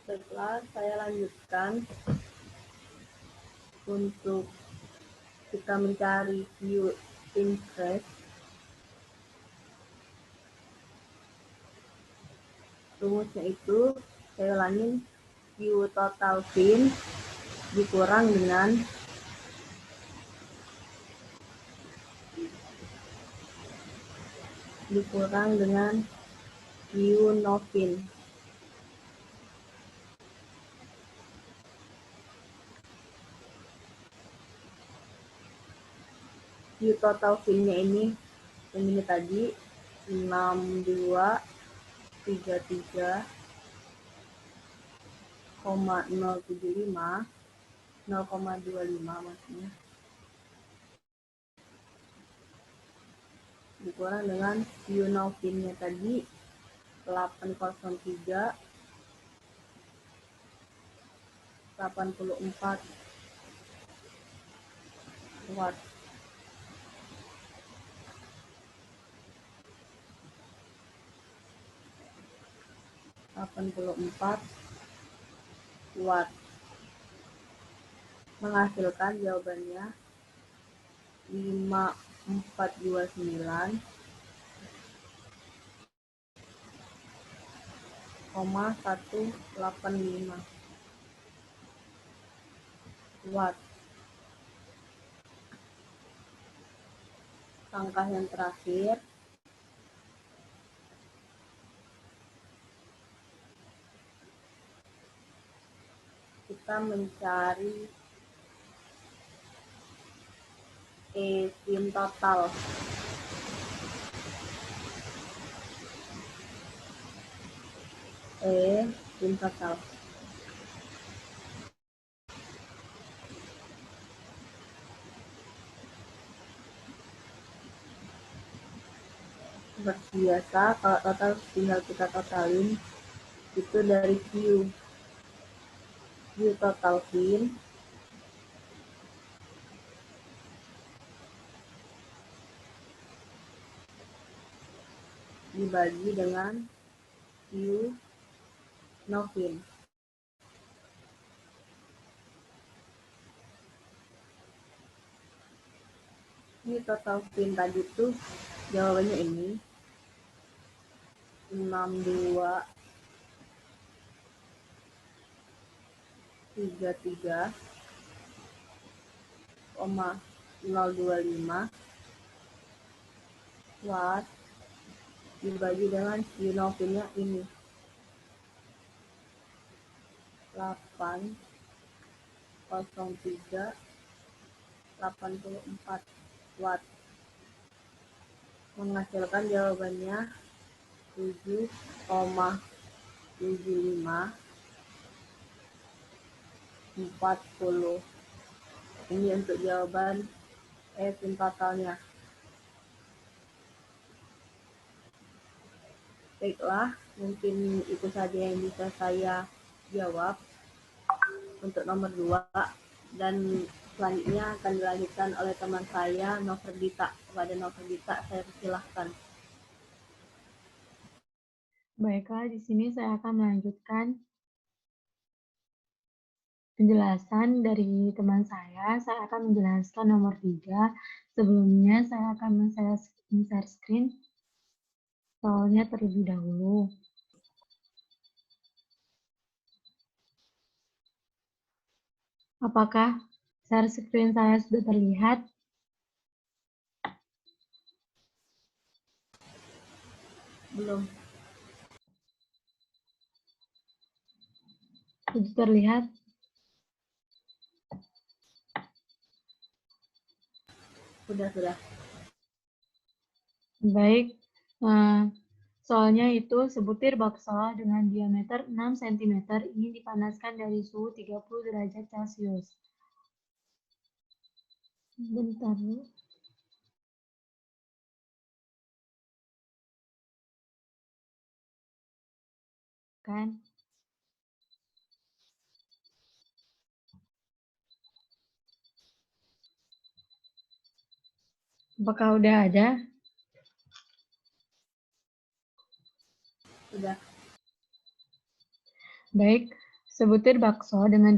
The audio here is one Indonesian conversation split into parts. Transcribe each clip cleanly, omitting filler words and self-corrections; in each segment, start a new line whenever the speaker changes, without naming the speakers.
Setelah saya lanjutkan untuk kita mencari view interest. Rumusnya itu saya ulangin, view total fin dikurang dengan view no fin. View total fin-nya ini yang ini tadi 6233,075 0,25 maksudnya, dikurang dengan view no fin-nya tadi 803 84 watt. Menghasilkan jawabannya 5429,185 watt. Langkah yang terakhir, kita mencari fin total. Fin total. Seperti biasa, kalau total tinggal kita totalin, itu dari view total fin dibagi dengan view no fin. Ini total fin tadi tuh jawabannya ini 6233,025 watt dibagi dengan view no fin-nya ini 803,84 watt, menghasilkan jawabannya 7,7540. Ini untuk jawaban fin totalnya. Baiklah, mungkin itu saja yang bisa saya jawab untuk nomor 2, dan selanjutnya akan dilanjutkan oleh teman saya, Noverdita. Kepada Noverdita, saya persilahkan.
Baiklah, di sini saya akan melanjutkan penjelasan dari teman saya. Saya akan menjelaskan nomor 3. Sebelumnya saya akan men-share screen soalnya terlebih dahulu. Apakah share screen saya sudah terlihat?
Belum.
Sudah terlihat?
Sudah.
Baik. Soalnya itu, sebutir bakso dengan diameter 6 cm ini dipanaskan dari suhu 30 derajat Celcius. Bentar. Kan? Apakah udah ada?
Sudah.
Baik, Sebutir bakso dengan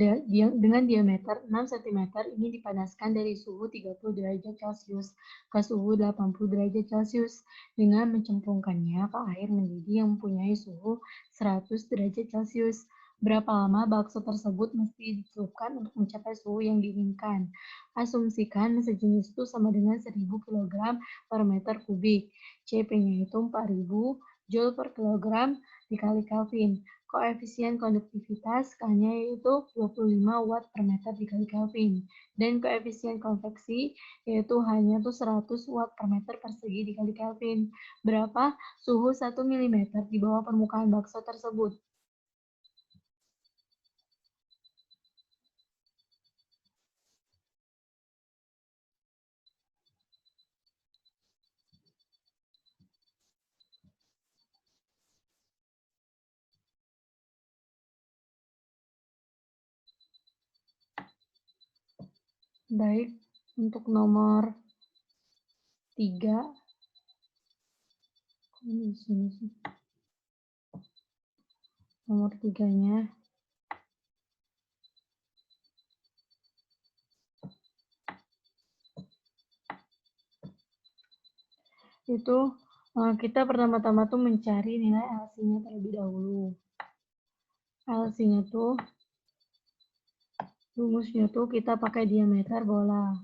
diameter 6 cm ini dipanaskan dari suhu 30 derajat Celcius ke suhu 80 derajat Celcius dengan mencemplungkannya ke air mendidih yang mempunyai suhu 100 derajat Celcius. Berapa lama bakso tersebut mesti dicelupkan untuk mencapai suhu yang diinginkan? Asumsikan sejenis itu sama dengan 1000 kg per meter kubik. CP-nya itu 4000 Joule per kilogram dikali Kelvin. Koefisien konduktivitas K-nya yaitu 25 Watt per meter dikali Kelvin. Dan koefisien konveksi yaitu H-nya itu 100 Watt per meter persegi dikali Kelvin. Berapa suhu 1 mm di bawah permukaan bakso tersebut? Baik, untuk nomor 3. Nomor 3-nya itu kita pertama-tama tuh mencari nilai LC-nya terlebih dahulu. LC-nya tuh rumusnya tuh kita pakai diameter bola.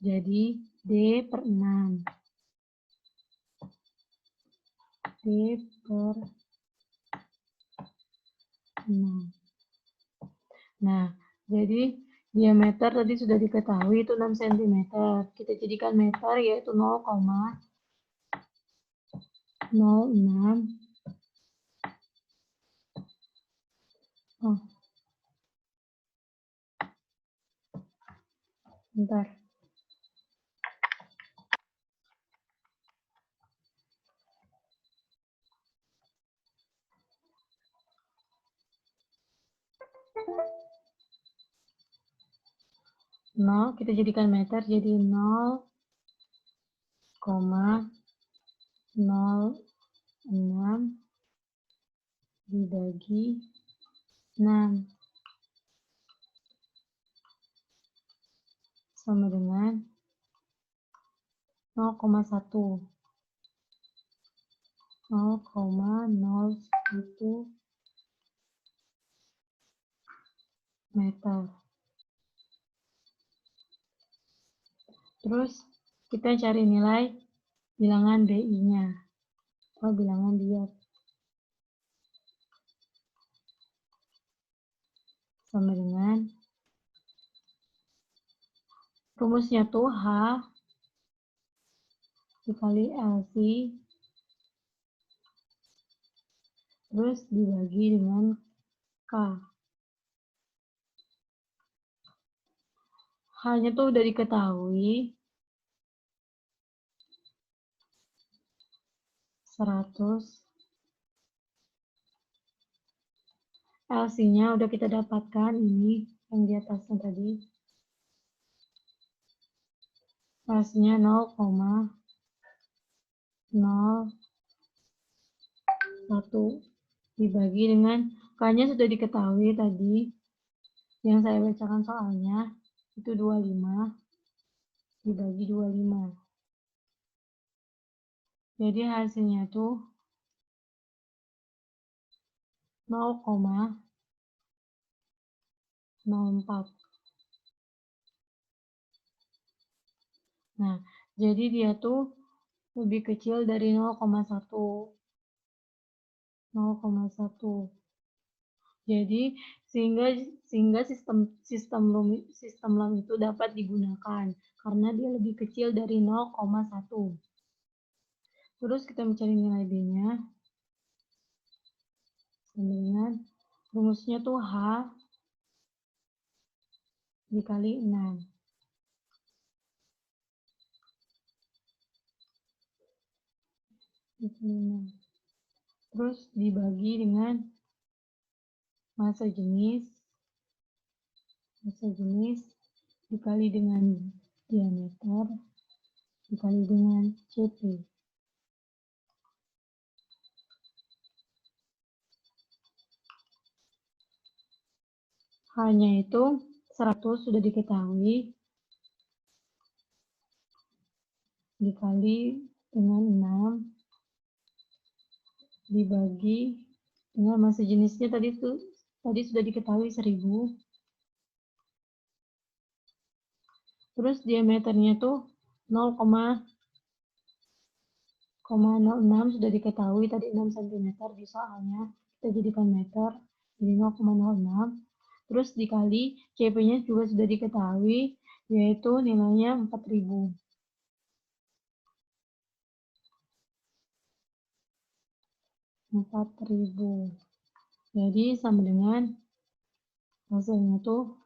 Jadi D per 6. D per 6. Nah, jadi diameter tadi sudah diketahui itu 6 cm. Kita jadikan meter yaitu 0,06. Bentar. Kita jadikan meter jadi 0,06 dibagi 6 sama dengan 0,1 meter. Terus kita cari nilai bilangan BI-nya atau bilangan diod. Sama dengan rumusnya tuh H dikali LC terus dibagi dengan K. H-nya tuh udah diketahui 100. LC-nya udah kita dapatkan, ini yang di atasnya tadi. LC-nya 0,01 dibagi dengan K-nya sudah diketahui tadi. Yang saya bacakan soalnya itu 25 dibagi 25. Jadi hasilnya tuh 0,04. Nah, jadi dia tuh lebih kecil dari 0,1. 0,1. Jadi sehingga sistem LUM itu dapat digunakan karena dia lebih kecil dari 0,1. Terus kita mencari nilai B-nya. Dengan rumusnya tuh H dikali 6. Terus dibagi dengan massa jenis dikali dengan diameter dikali dengan CP. H-nya itu 100 sudah diketahui, dikali dengan 6, dibagi dengan massa jenisnya tadi sudah diketahui 1000. Terus diameternya tuh 0,06 sudah diketahui tadi 6 cm di soalnya. Kita jadikan meter, jadi 0,06. Terus dikali CP-nya juga sudah diketahui, yaitu nilainya 4000. Jadi sama dengan hasilnya tuh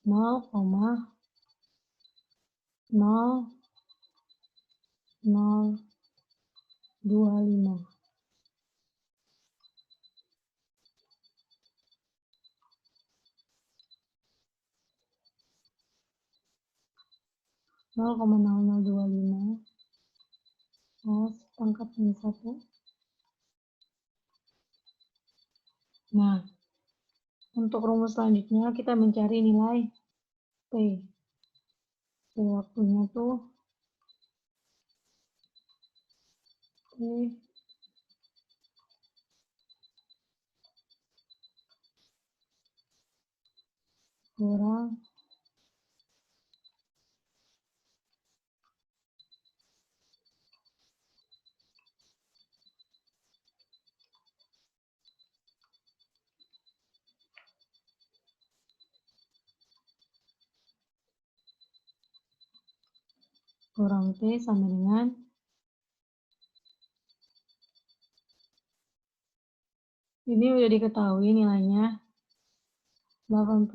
0,0025. 0,0025 pangkat min 1. Nah, untuk rumus selanjutnya kita mencari nilai T. T waktunya tuh T kurang T sama dengan ini udah diketahui nilainya 80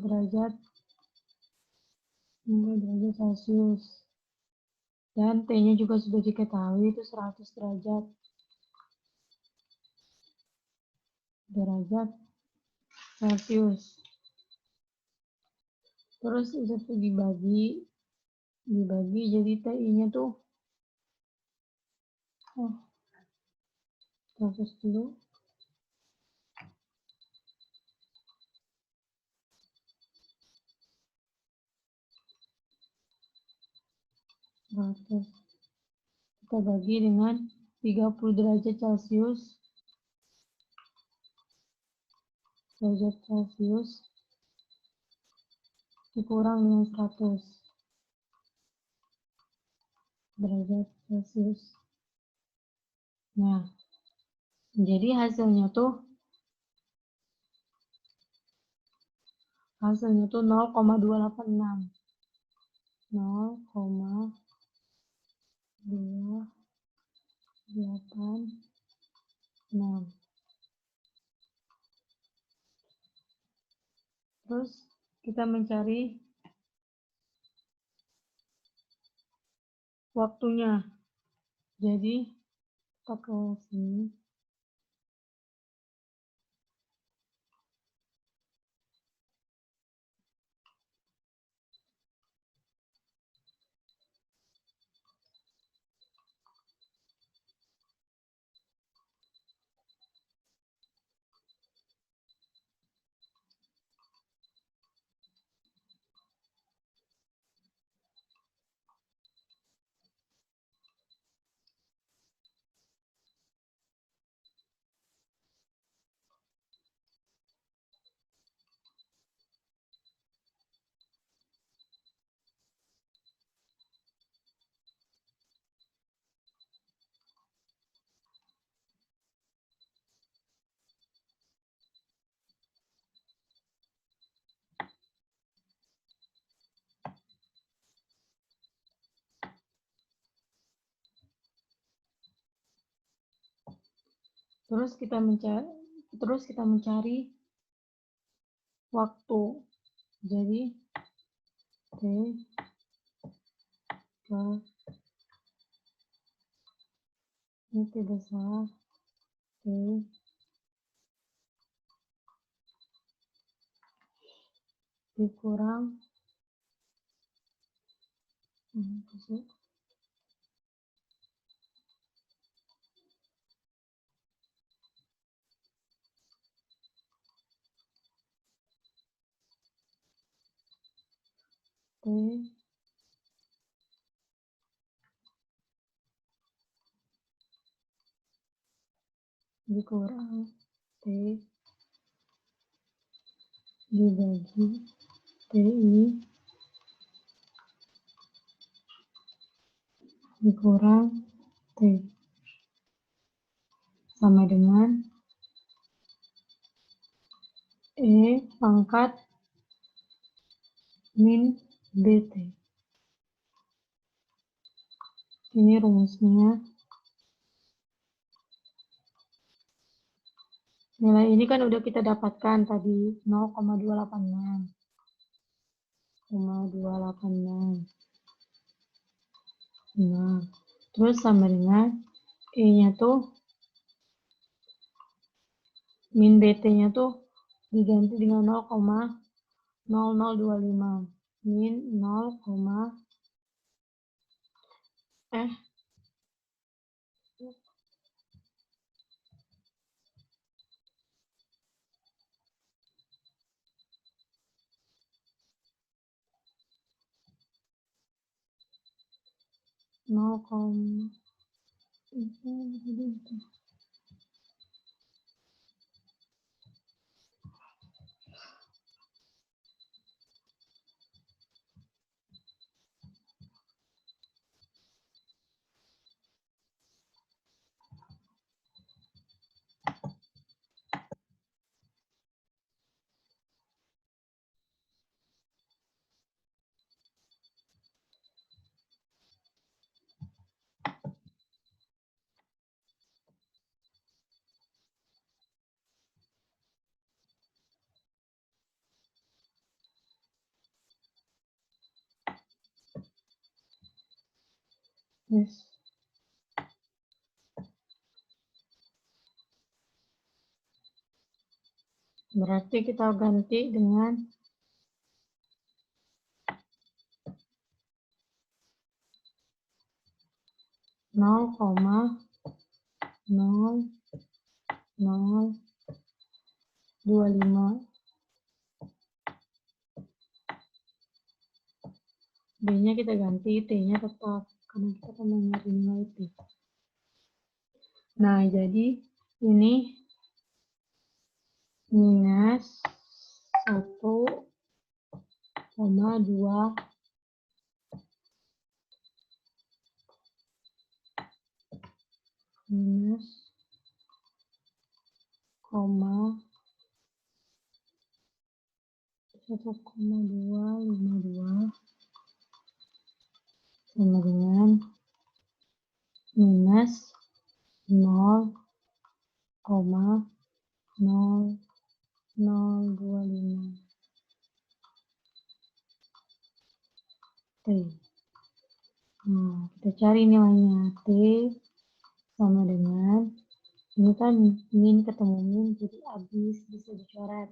derajat Celcius. Dan T-nya juga sudah diketahui itu 100 derajat Celcius. Terus itu tuh dibagi jadi TI-nya tuh 100 dulu. 100. Kita bagi dengan 30 derajat Celcius. Dikurang dengan 100 derajat Celcius. Nah, jadi hasilnya tuh 0,286. 0,286. Terus kita mencari waktunya. Jadi kita ke sini. Terus kita mencari waktu. Jadi T plus ini T besar T dikurang dikurang T dibagi TI dikurang T sama dengan E pangkat min BT. Ini rumusnya. Nilai ini kan udah kita dapatkan tadi 0,286. 0,286. Nah, terus sama dengan E-nya tuh min BT-nya tuh diganti dengan 0,0025 min 0, 0, yes. Berarti kita ganti dengan 0,0025. B-nya kita ganti, T-nya tetap karena kita akan mencari nilai T. Nah, jadi ini minus 1,2 minus 1,252 sama dengan minus 0,0025 T. Nah, kita cari nilainya. T sama dengan, ini kan min ketemu min, jadi habis bisa dicoret.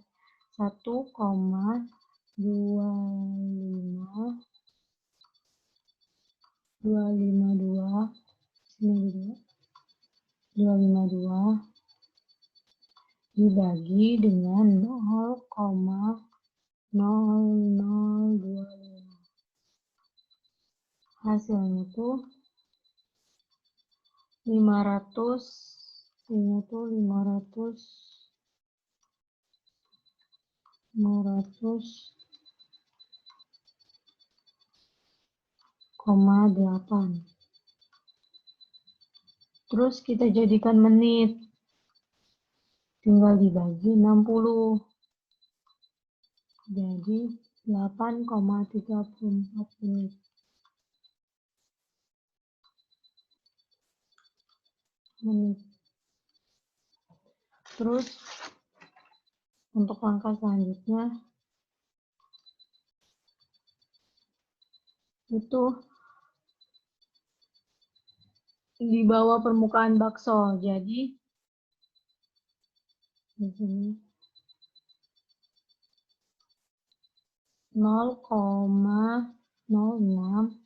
1,252 dibagi dengan 0,0025. Hasilnya tuh 500, ini tuh 500,8. Terus kita jadikan menit. Tinggal dibagi 60. Jadi 8,34 menit. Terus untuk langkah selanjutnya itu di bawah permukaan bakso. Jadi di sini 0,06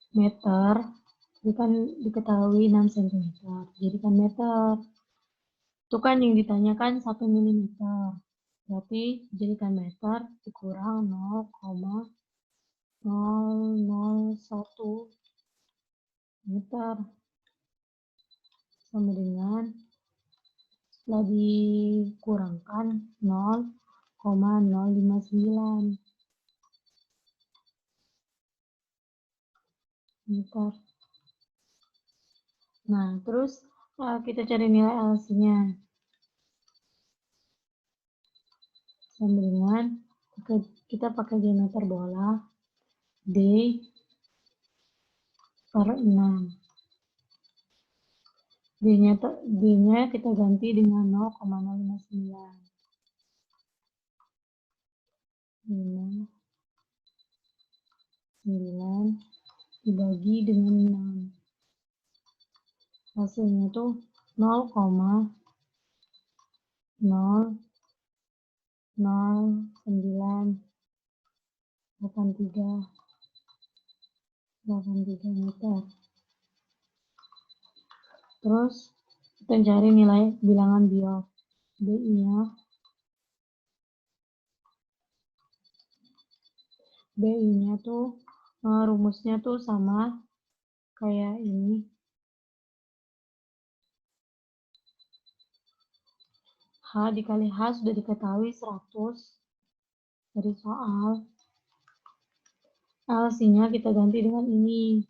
meter, itu kan diketahui 6 cm, jadi kan meter. Itu kan yang ditanyakan 1 mm. Berarti dijadikan meter dikurang 0,001 meter sama dengan setelah dikurangkan 0,059 meter. Nah, terus kita cari nilai LC-nya. Sama dengan kita pakai diameter bola D per 6. D-nya kita ganti dengan 0,059. 9 dibagi dengan 6. Hasilnya tuh 0,00983 meter. Terus kita cari nilai bilangan biot. BI-nya tuh rumusnya tuh sama kayak ini. H dikali H sudah diketahui 100 dari soal. LC-nya kita ganti dengan ini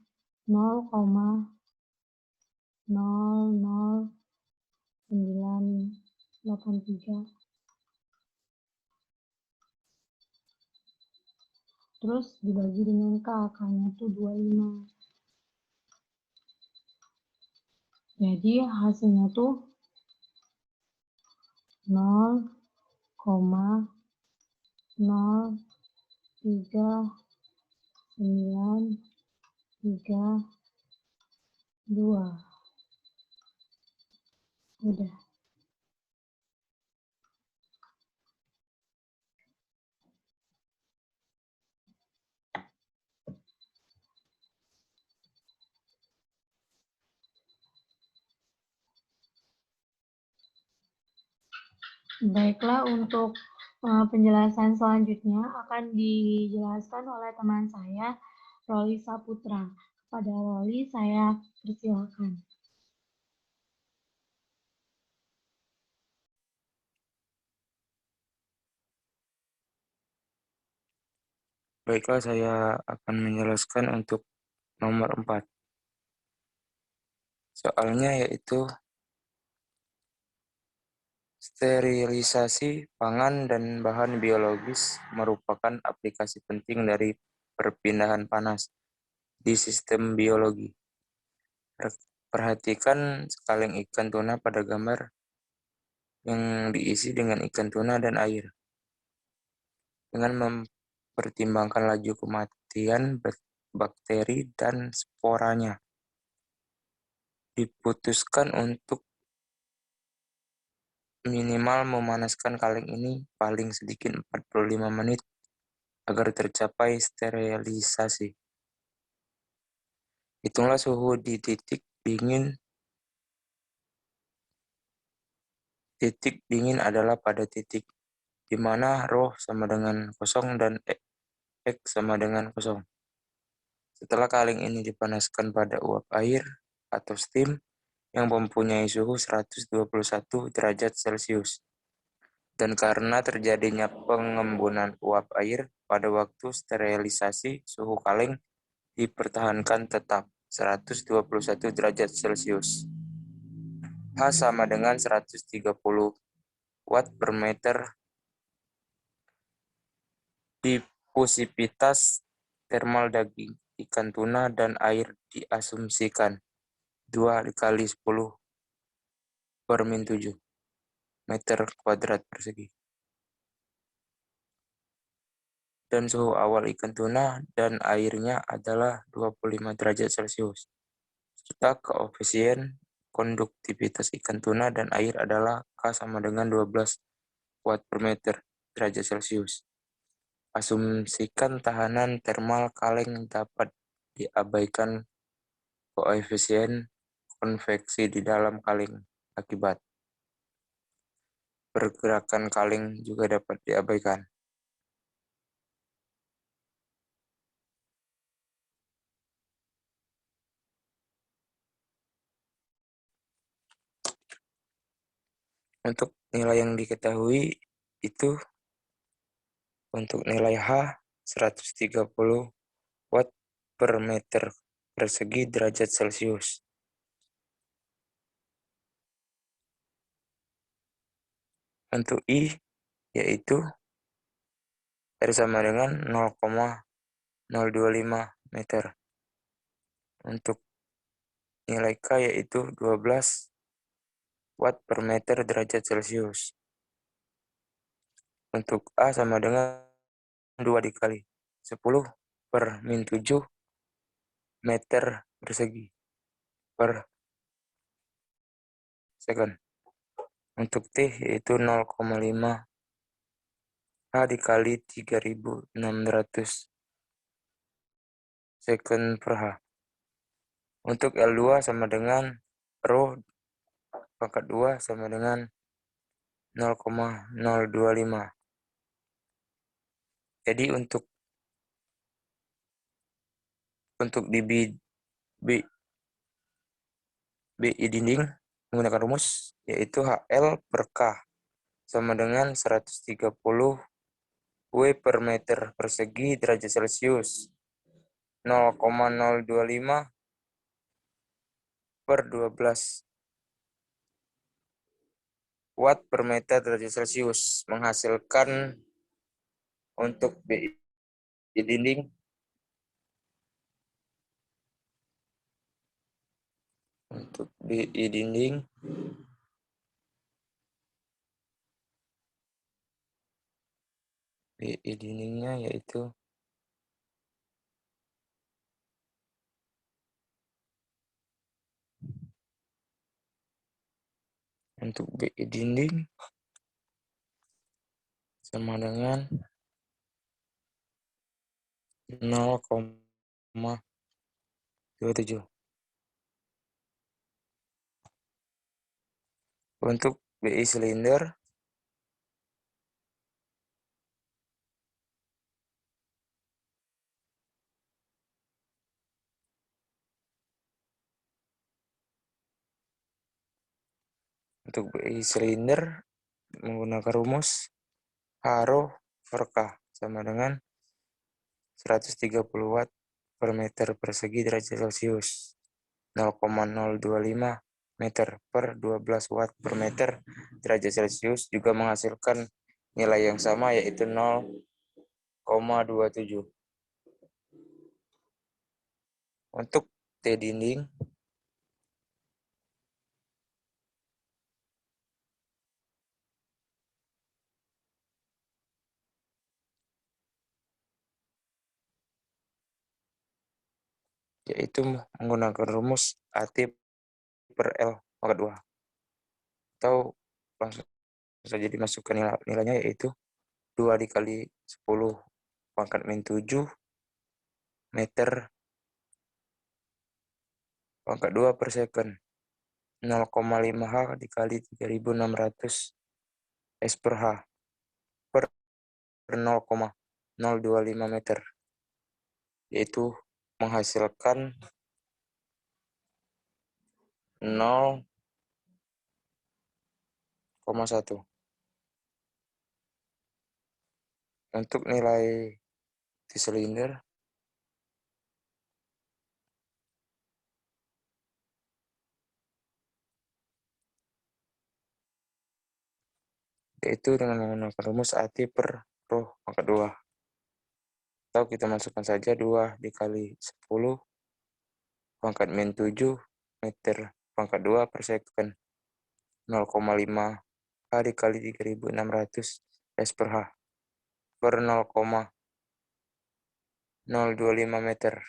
0,00983. Terus dibagi dengan K, K-nya tuh 25. Jadi hasilnya tuh 0,03932. Udah. Baiklah, untuk penjelasan selanjutnya akan dijelaskan oleh teman saya, Roli Saputra. Kepada Roli, saya persilakan.
Baiklah, saya akan menjelaskan untuk nomor 4. Soalnya yaitu sterilisasi pangan dan bahan biologis merupakan aplikasi penting dari perpindahan panas di sistem biologi. Perhatikan sekalian ikan tuna pada gambar yang diisi dengan ikan tuna dan air. Dengan mempertimbangkan laju kematian bakteri dan sporanya, diputuskan untuk minimal memanaskan kaleng ini paling sedikit 45 menit agar tercapai sterilisasi. Hitunglah suhu di titik dingin. Titik dingin adalah pada titik di mana ρ sama dengan 0 dan X sama dengan 0. Setelah kaleng ini dipanaskan pada uap air atau steam yang mempunyai suhu 121 derajat Celcius. Dan karena terjadinya pengembunan uap air pada waktu sterilisasi, suhu kaleng dipertahankan tetap 121 derajat Celcius. H sama dengan 130 watt per meter. Difusivitas termal daging ikan tuna dan air diasumsikan 2 kali 10 per min 7 meter kuadrat persegi. Dan suhu awal ikan tuna dan airnya adalah 25 derajat Celcius. Serta koefisien konduktivitas ikan tuna dan air adalah K sama dengan 12 watt per meter derajat Celcius. Asumsikan tahanan termal kaleng dapat diabaikan koefisien konveksi di dalam kaleng akibat pergerakan kaleng juga dapat diabaikan. Untuk nilai yang diketahui itu untuk nilai H 130 watt per meter persegi derajat Celcius. Untuk I yaitu R sama dengan 0,025 meter. Untuk nilai K yaitu 12 watt per meter derajat Celcius. Untuk A sama dengan 2 dikali 10 per min 7 meter persegi per second. Untuk T yaitu 0,5 H dikali 3600 second per H. Untuk L2 sama dengan rho pangkat 2 sama dengan 0,025. Jadi untuk di BI dinding menggunakan rumus yaitu HL per K sama dengan 130 W per meter persegi derajat Celcius 0,025 per 12 watt per meter derajat Celcius menghasilkan untuk BI dinding BI dindingnya yaitu untuk BI dinding sama dengan 0,27. Untuk BI silinder menggunakan rumus H rho per K sama dengan 130 watt per meter persegi derajat Celcius 0,025 meter per 12 watt per meter derajat Celcius juga menghasilkan nilai yang sama yaitu 0,27. Untuk T dinding yaitu menggunakan rumus AT per L pangkat 2 atau langsung saja dimasukkan nilainya yaitu 2 dikali 10 pangkat min 7 meter pangkat 2 per second 0,5 H dikali 3600 S per H per 0,025 meter yaitu menghasilkan 0,1. Untuk nilai T silinder yaitu dengan menggunakan rumus AT per rho pangkat 2 atau kita masukkan saja 2 dikali 10 pangkat min 7 meter pangkat 2 per second 0,5 H dikali 3600 S per H per 0,025 meter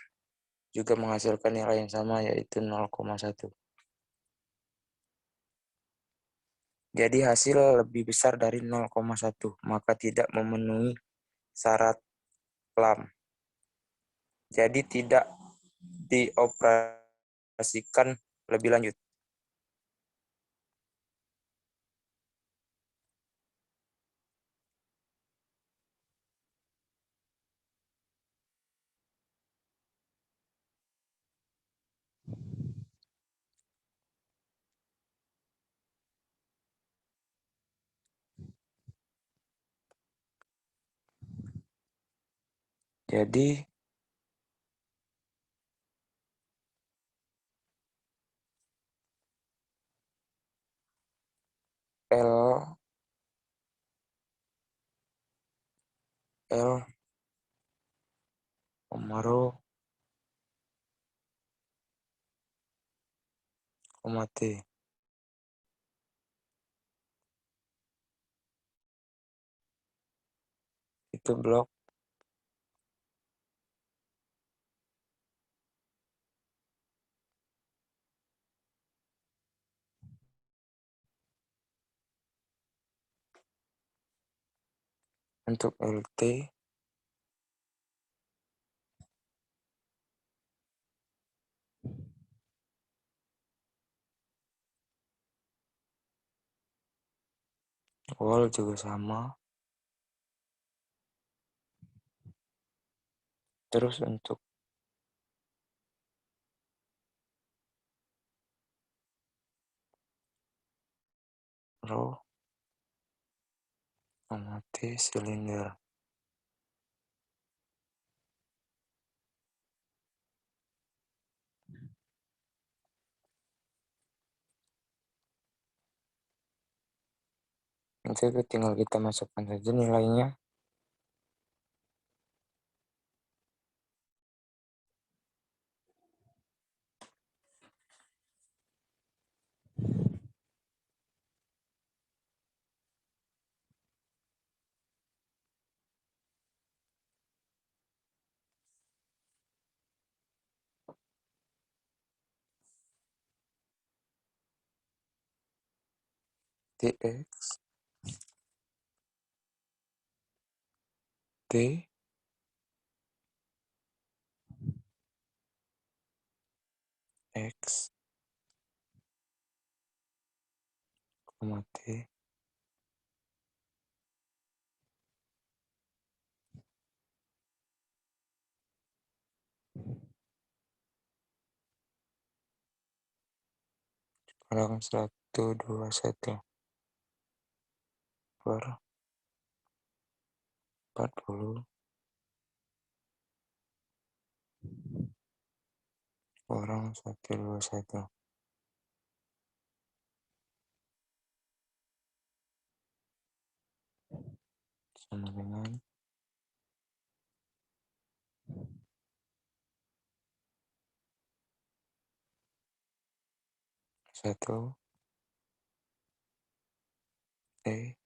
juga menghasilkan nilai yang sama yaitu 0,1. Jadi hasil lebih besar dari 0,1 maka tidak memenuhi syarat lam. Jadi tidak dioperasikan lebih lanjut. Jadi L rho, T itu blok untuk LT wall juga sama. Terus untuk rho, T silinder. Nanti itu tinggal kita masukkan saja nilainya. Tx T X, T kurang 121 per 40 kurang 121 sama dengan 1 T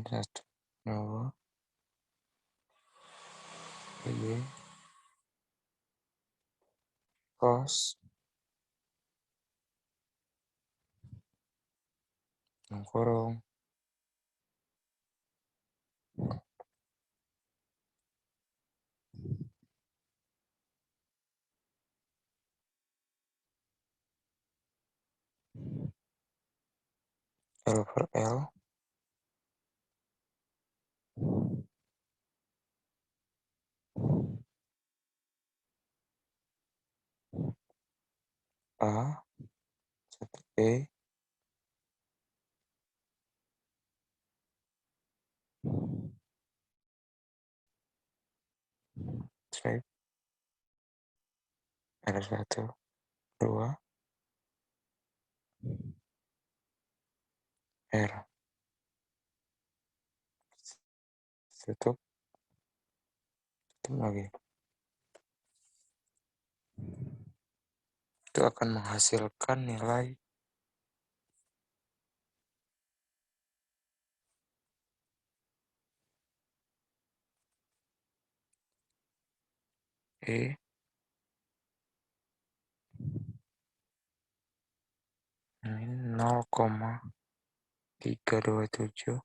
satu 2 Y cos kurung L per L A 1 E strip R1 2 R tutup lagi. Itu akan menghasilkan nilai E ini 0,327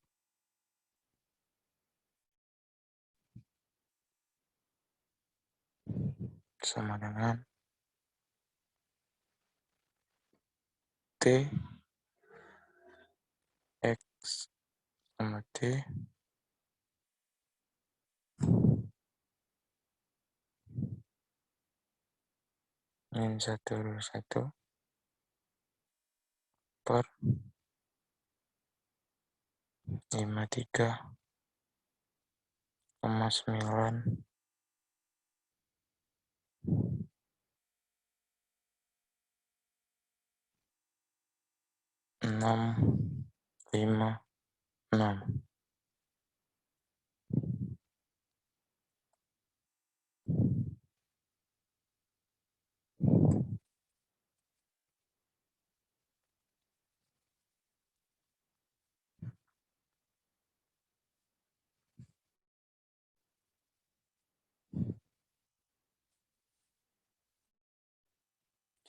sama dengan T X sama T min 121 per 53,9 656.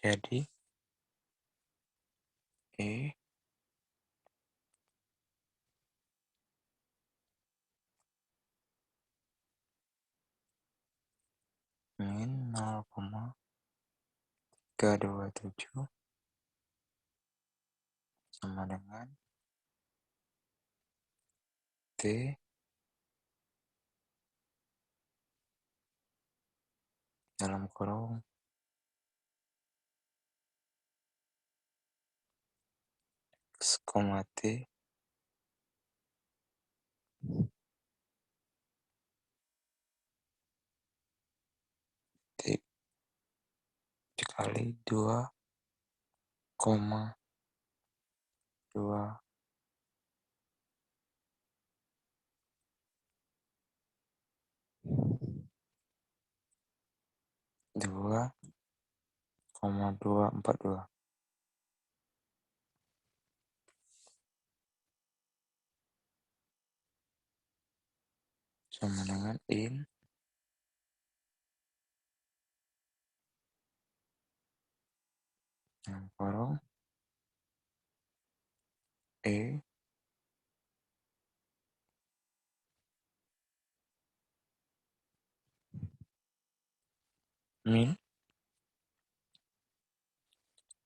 Jadi E min 0,327 sama dengan T dalam kurung X, T dikali 2,2 2,242 sama dengan in dalam kurung E min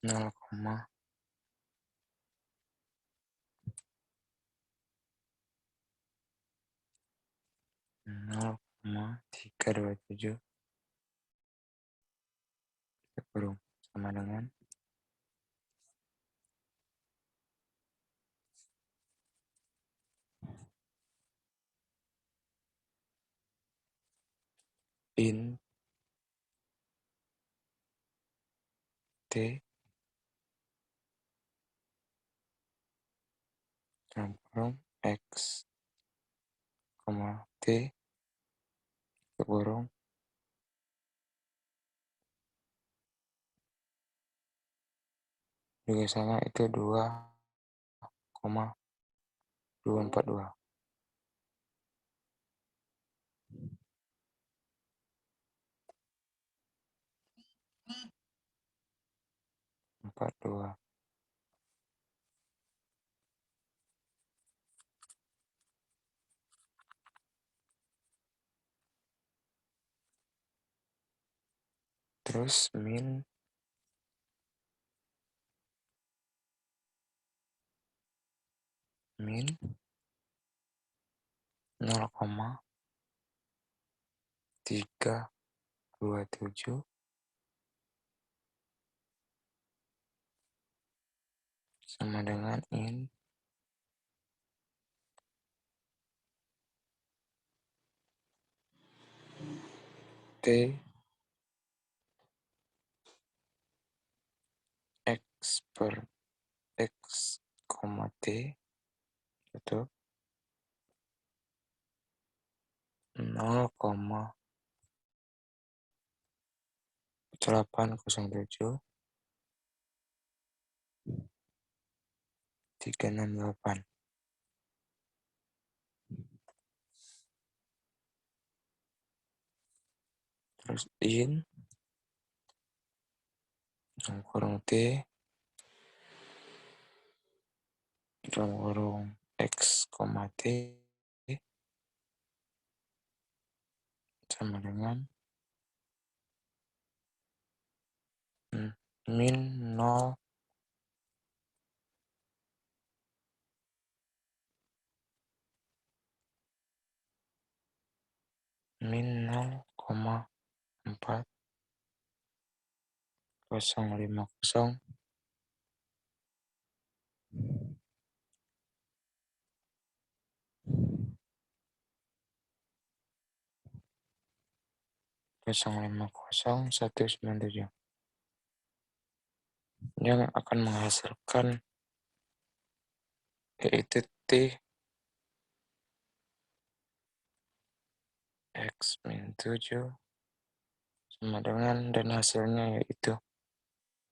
0,327 kurung sama dengan in T dalam kurung X, T kurung juga sama itu 2,242 42 terus min 0,327 sama dengan in T X per X, T itu 0,807 368 terus in dalam kurung T dalam kurung X, T sama dengan min 0 min 0,4050 0,50197 yang akan menghasilkan yaitu T X min 7 sama dengan, dan hasilnya yaitu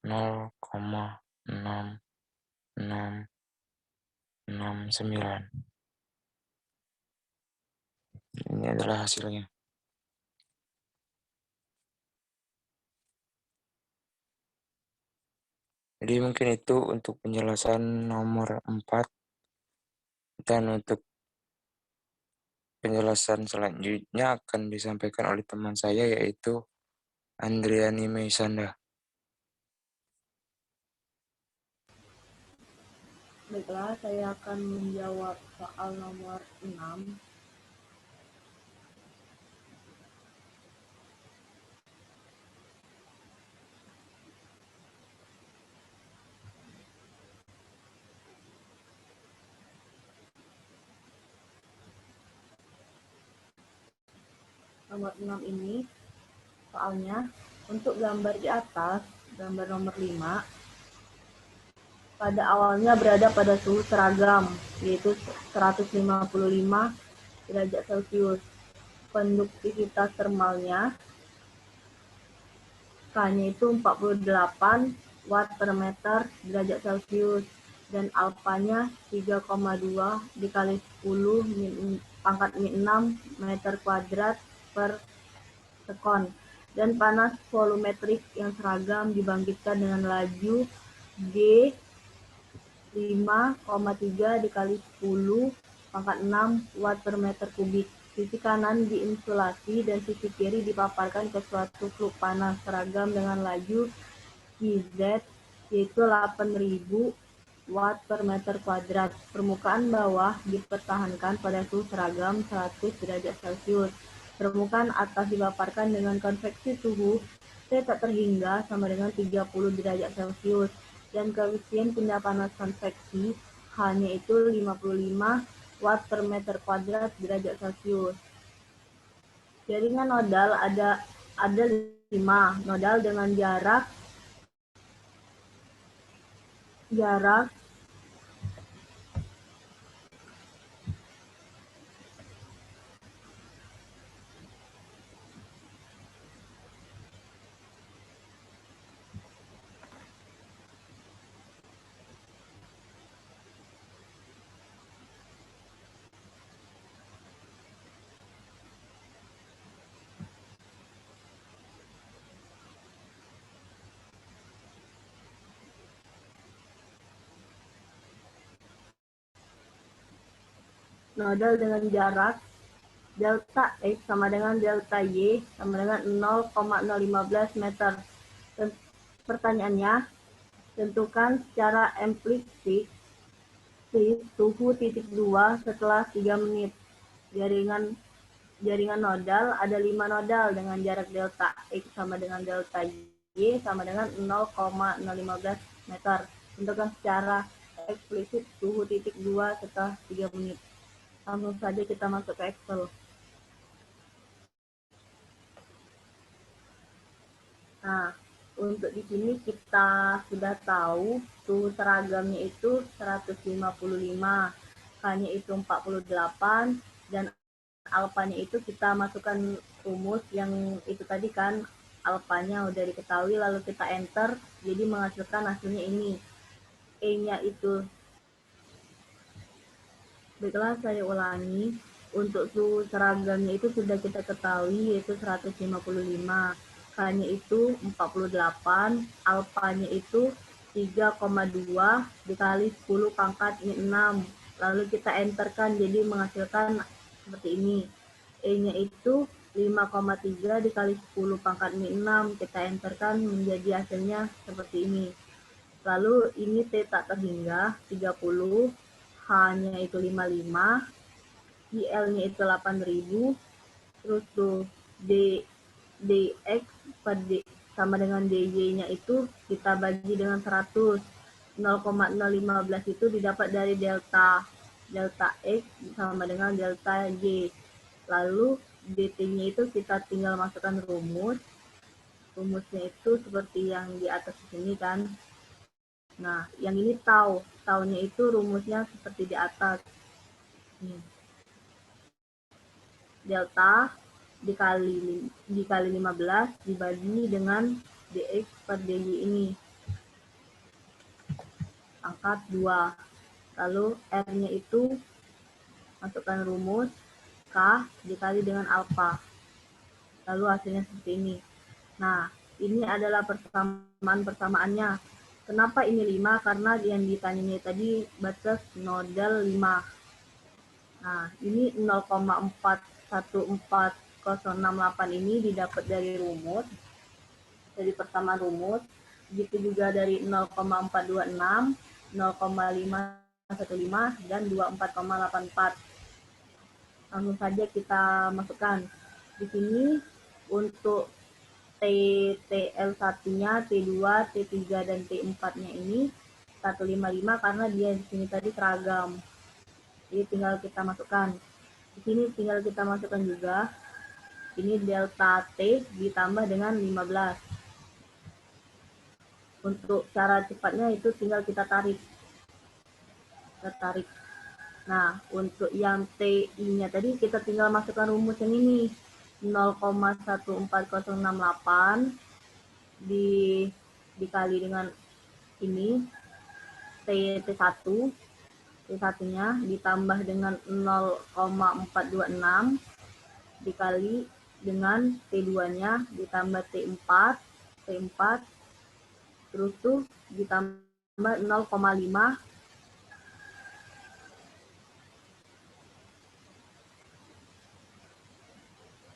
0,6669. Ini adalah hasilnya. Jadi mungkin itu untuk penjelasan nomor 4, dan untuk penjelasan selanjutnya akan disampaikan oleh teman saya yaitu Andriani Meisanda.
Baiklah, saya akan menjawab soal nomor 6. Nomor 6 ini soalnya untuk gambar di atas, gambar nomor 5, pada awalnya berada pada suhu seragam, yaitu 155 derajat Celcius. Konduktivitas termalnya K-nya itu 48 watt per meter derajat Celcius, dan alfanya 3,2 dikali 10 pangkat min 6 meter kuadrat per sekon, dan panas volumetrik yang seragam dibangkitkan dengan laju G 5,3 dikali 10 pangkat 6 watt per meter kubik. Sisi kanan diinsulasi dan sisi kiri dipaparkan ke suatu fluk panas seragam dengan laju QZ yaitu 8.000 watt per meter kuadrat. Permukaan bawah dipertahankan pada suhu seragam 100 derajat Celcius. Permukaan atas dipaparkan dengan konveksi suhu T tak terhingga sama dengan 30 derajat Celcius, dan koefisien pindah panas konveksi H-nya itu 55 watt per meter kuadrat derajat Celcius. Jaringan nodal ada 5 nodal dengan jarak nodal dengan jarak delta X sama dengan delta Y sama dengan 0,015 meter. Pertanyaannya, tentukan secara implisit suhu titik 2 setelah 3 menit. Jaringan nodal ada 5 nodal dengan jarak delta X sama dengan delta Y sama dengan 0,015 meter. Tentukan secara eksplisit suhu titik 2 setelah 3 menit. Langsung saja kita masuk ke Excel. Nah, untuk di sini kita sudah tahu suhu seragamnya itu 155, K-nya itu 48, dan alfanya itu kita masukkan rumus yang itu tadi kan, alfanya udah diketahui, lalu kita enter, jadi menghasilkan hasilnya ini. E-nya itu, baiklah saya ulangi, untuk suhu seragamnya itu sudah kita ketahui yaitu 155. K-nya itu 48, alfanya itu 3,2 dikali 10 pangkat min 6. Lalu kita enterkan, jadi menghasilkan seperti ini. E-nya itu 5,3 dikali 10 pangkat min 6. Kita enterkan menjadi hasilnya seperti ini. Lalu ini T tak terhingga 30, H-nya itu 55, IL-nya itu 8.000, terus tuh DX per D sama dengan DJ-nya itu kita bagi dengan 100. 0,015 itu didapat dari delta X sama dengan delta Y. Lalu dt-nya itu kita tinggal masukkan rumus. Rumusnya itu seperti yang di atas sini kan. Nah, yang ini tau. Taunya itu rumusnya seperti di atas. Delta dikali 15 dibagi dengan dx per dy ini. Angkat 2. Lalu R-nya itu masukkan rumus K dikali dengan alfa. Lalu hasilnya seperti ini. Nah, ini adalah persamaannya. Kenapa ini 5? Karena yang ditanyanya tadi batas nodal 5. Nah, ini 0,41468 ini didapat dari rumus, dari persamaan rumus. Begitu juga dari 0,426, 0,515, dan 24,84. Langsung saja kita masukkan. Di sini untuk TL1-nya, T2, T3, dan T4-nya ini 155 karena dia di sini tadi seragam. Jadi tinggal kita masukkan. Di sini tinggal kita masukkan juga. Ini delta T ditambah dengan 15. Untuk cara cepatnya itu tinggal kita tarik. Nah, untuk yang TI-nya tadi kita tinggal masukkan rumus yang ini. 0,14068 dikali dengan ini T1. T1-nya ditambah dengan 0,426 dikali dengan T2-nya ditambah T4 terus tuh ditambah 0,5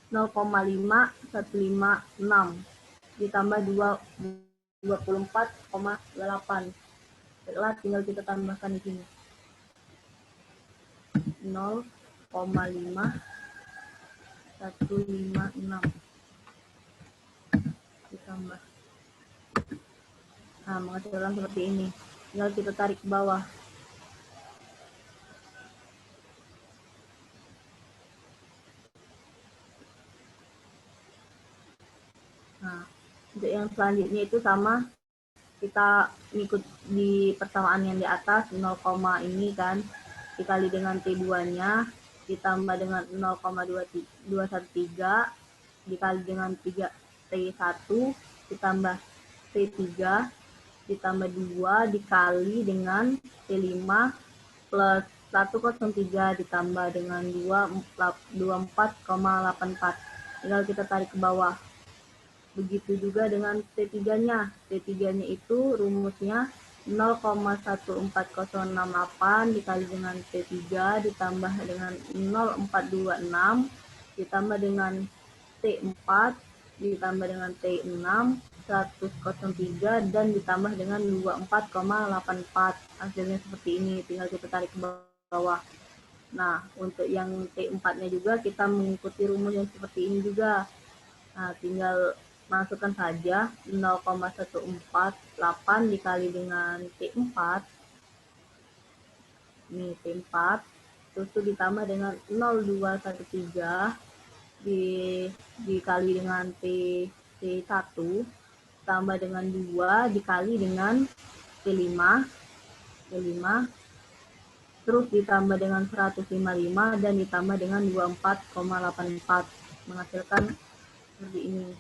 0,5156 ditambah 24,8. Setelah tinggal kita tambahkan di sini 0,5156 ditambah. Nah, menghasilkan seperti ini. Tinggal kita tarik ke bawah. Nah, untuk yang selanjutnya itu sama, kita ikut di persamaan yang di atas 0, ini kan dikali dengan T2-nya ditambah dengan 0,213 dikali dengan 3 T1 ditambah T3 ditambah 2 dikali dengan T5 plus 103 ditambah dengan 24,84. Tinggal kita tarik ke bawah. Begitu juga dengan T3-nya. T3-nya itu rumusnya 0,14068 dikali dengan T3 ditambah dengan 0426 ditambah dengan T4 ditambah dengan T6 103 dan ditambah dengan 24,84. Hasilnya seperti ini. Tinggal kita tarik ke bawah. Nah, untuk yang T4-nya juga kita mengikuti rumus yang seperti ini juga. Nah, tinggal masukkan saja 0,148 dikali dengan T4. Ini T4. Terus itu ditambah dengan 0213 dikali dengan T1 tambah dengan 2 dikali dengan T5 terus ditambah dengan 155 dan ditambah dengan 24,84 menghasilkan seperti ini.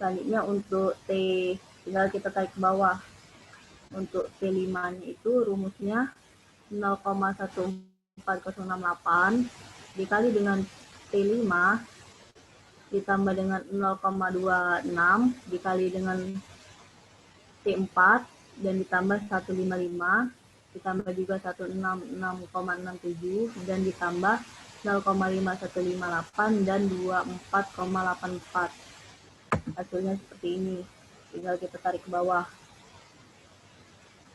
Selanjutnya untuk T tinggal kita tarik ke bawah. Untuk T5-nya itu rumusnya 0,14068 dikali dengan T5 ditambah dengan 0,26 dikali dengan T4 dan ditambah 155 ditambah juga 166,67 dan ditambah 0,5158 dan 24,84. Hasilnya seperti ini. Tinggal kita tarik ke bawah.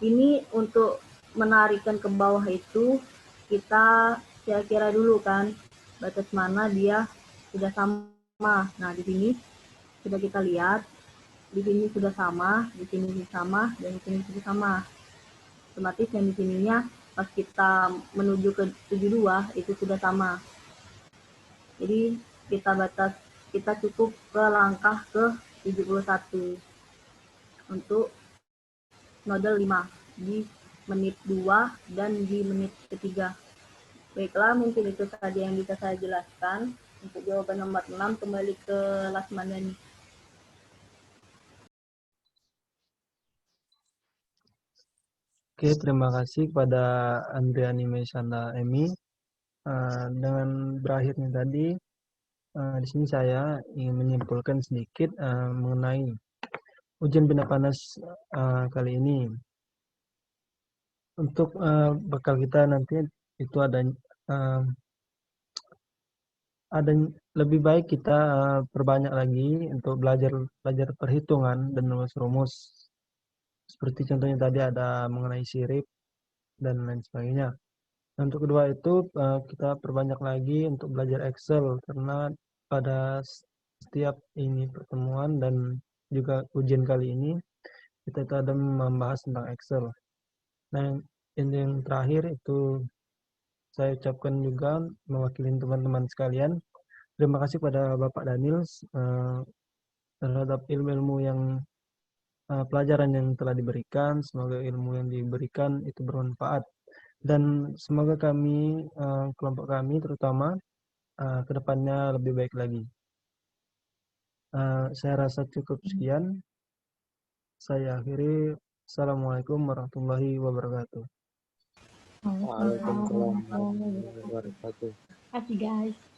Ini untuk menarikkan ke bawah itu kita kira-kira dulu kan batas mana dia sudah sama. Nah, di sini sudah kita lihat, di sini sudah sama, di sini sudah sama, dan di sini sudah sama. Otomatis yang di sininya pas kita menuju ke 72 itu sudah sama. Jadi kita cukup ke langkah ke 71 untuk node 5 di menit 2 dan di menit ketiga. Baiklah, mungkin itu saja yang bisa saya jelaskan. Untuk jawaban nomor 6 kembali ke Lasmandani.
Oke, terima kasih kepada Andriani Meisanda Emi. Dengan berakhirnya tadi, di sini saya ingin menyimpulkan sedikit mengenai ujian benda panas kali ini. Untuk bekal kita nanti itu ada lebih baik kita perbanyak lagi untuk belajar perhitungan dan rumus-rumus. Seperti contohnya tadi ada mengenai sirip dan lain sebagainya. Untuk kedua itu kita perbanyak lagi untuk belajar Excel karena pada setiap ini pertemuan dan juga ujian kali ini kita ada membahas tentang Excel. Nah, yang terakhir itu saya ucapkan juga mewakili teman-teman sekalian. Terima kasih pada Bapak Daniel terhadap ilmu-ilmu yang pelajaran yang telah diberikan. Semoga ilmu yang diberikan itu bermanfaat. Dan semoga kami, kelompok kami terutama, ke depannya lebih baik lagi. Saya rasa cukup sekian. Saya akhiri. Assalamualaikum warahmatullahi wabarakatuh.
Waalaikumsalam warahmatullahi wabarakatuh.
Terima kasih guys.